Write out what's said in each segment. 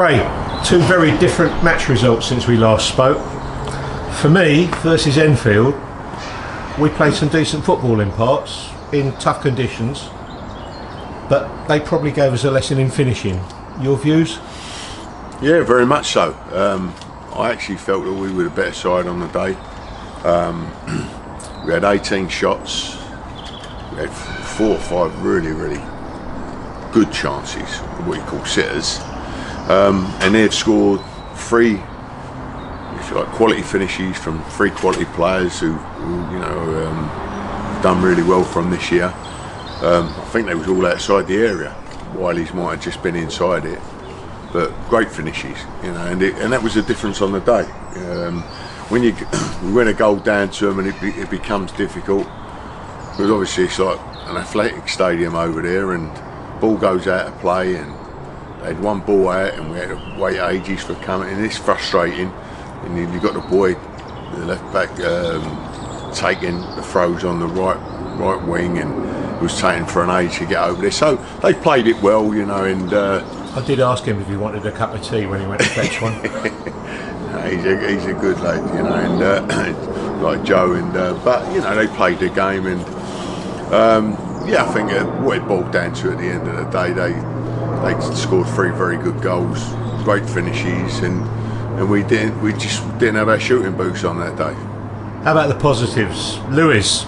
Craig, two very different match results since we last spoke. For me, versus Enfield, we played some decent football in parts, in tough conditions, but they probably gave us a lesson in finishing. Your views? Yeah, very much so. I actually felt that we were the better side on the day. We had 18 shots. We had 4 or 5 really good chances, what you call sitters. And they've scored 3, if you like, quality finishes from 3 quality players who done really well from this year. I think they was all outside the area. Wiley's might have just been inside it, but great finishes, and that was the difference on the day. When we win a goal down to them, and it becomes difficult, because obviously it's like an athletic stadium over there, and ball goes out of play, and they had one ball out, and we had to wait ages for coming, and it's frustrating. And then you've got the boy, the left back, taking the throws on the right wing, and it was taking for an age to get over there. So they played it well, and I did ask him if he wanted a cup of tea when he went to fetch one. He's a good lad, and like Joe, and but they played the game, and I think what it boiled down to at the end of the day, they scored 3 very good goals, great finishes, and we just didn't have our shooting boots on that day. How about the positives, Lewis?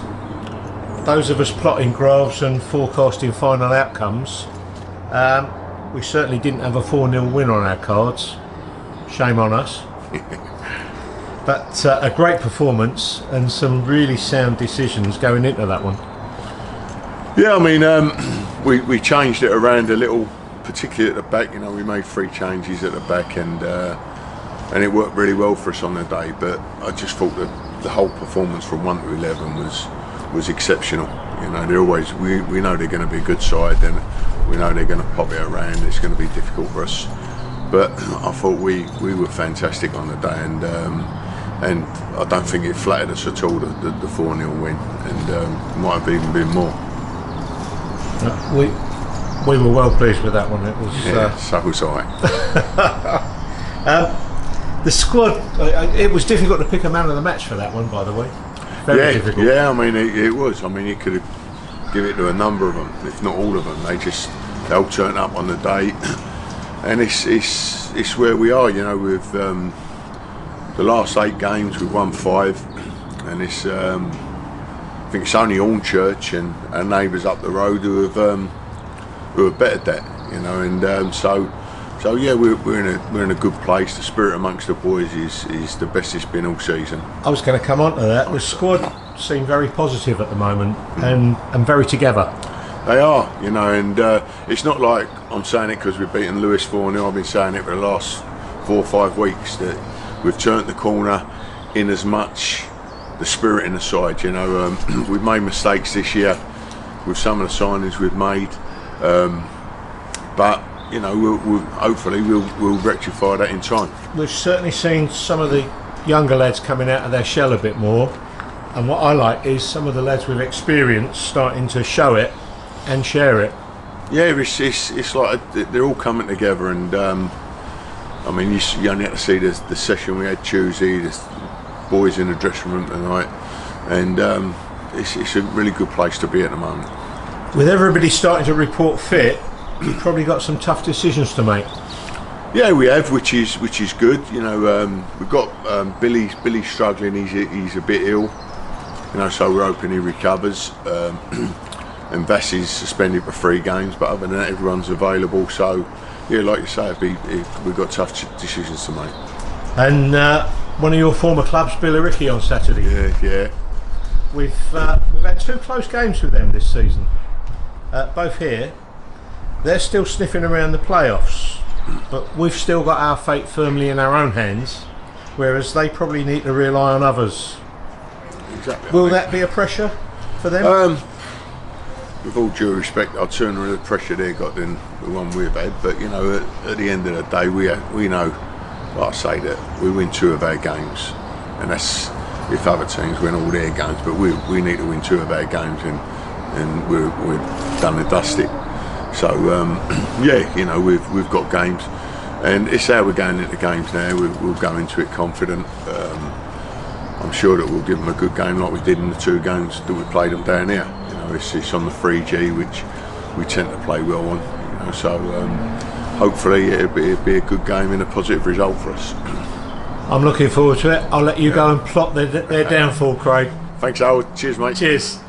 Those of us plotting graphs and forecasting final outcomes, we certainly didn't have a 4-0 win on our cards. Shame on us. But a great performance and some really sound decisions going into that one. Yeah, I mean, we changed it around a little, particularly at the back. We made 3 changes at the back, and it worked really well for us on the day. But I just thought that the whole performance from 1 to 11 was exceptional. They're always, we know they're going to be a good side, and we know they're going to pop it around. It's going to be difficult for us, but I thought we were fantastic on the day, and I don't think it flattered us at all, the 4-0 win, and might have even been more. We were well pleased with that one. It was so was I. The squad, it was difficult to pick a man of the match for that one, by the way. Very difficult. Yeah, I mean it was. I mean, you could have given it to a number of them, if not all of them. They all turned up on the day, and it's where we are. With the last 8 games, we've won 5, and it's I think it's only Hornchurch and our neighbours up the road who have bettered that. So yeah, we're in a good place. The spirit amongst the boys is the best it's been all season. I was going to come on to that. The squad seem very positive at the moment, and very together. They are, and it's not like I'm saying it because we've beaten Lewis 4-0. I've been saying it for the last 4 or 5 weeks that we've turned the corner in as much the spirit in the side. We've made mistakes this year with some of the signings we've made, but hopefully we'll rectify that in time. We've certainly seen some of the younger lads coming out of their shell a bit more, and what I like is some of the lads with experience starting to show it and share it. Yeah, it's like they're all coming together, and I mean you only had to see the session we had Tuesday, the boys in the dressing room tonight, and it's a really good place to be at the moment. With everybody starting to report fit, you've probably got some tough decisions to make. Yeah, we have, which is good. We've got Billy's struggling. He's a bit ill. So we're hoping he recovers. And Vassie's suspended for 3 games, but other than that, everyone's available. So yeah, like you say, we've got tough decisions to make. And one of your former clubs, Billericay, on Saturday. Yeah. We've had 2 close games with them this season. Both here. They're still sniffing around the playoffs, but we've still got our fate firmly in our own hands, whereas they probably need to rely on others. Exactly. Will that be a pressure for them? With all due respect, I'd sooner the pressure they got than the one we've had. But at the end of the day, we know, like I say, that we win 2 of our games, and that's if other teams win all their games. But we need to win 2 of our games, and we're done and dusted. So yeah, we've got games. And it's how we're going into games now. We'll go into it confident. I'm sure that we'll give them a good game like we did in the 2 games that we played them down here. You know, it's on the 3G, which we tend to play well on. You know, so hopefully it'll be a good game and a positive result for us. I'm looking forward to it. I'll let you go and plot their downfall, Craig. Thanks, Howard. Cheers, mate. Cheers.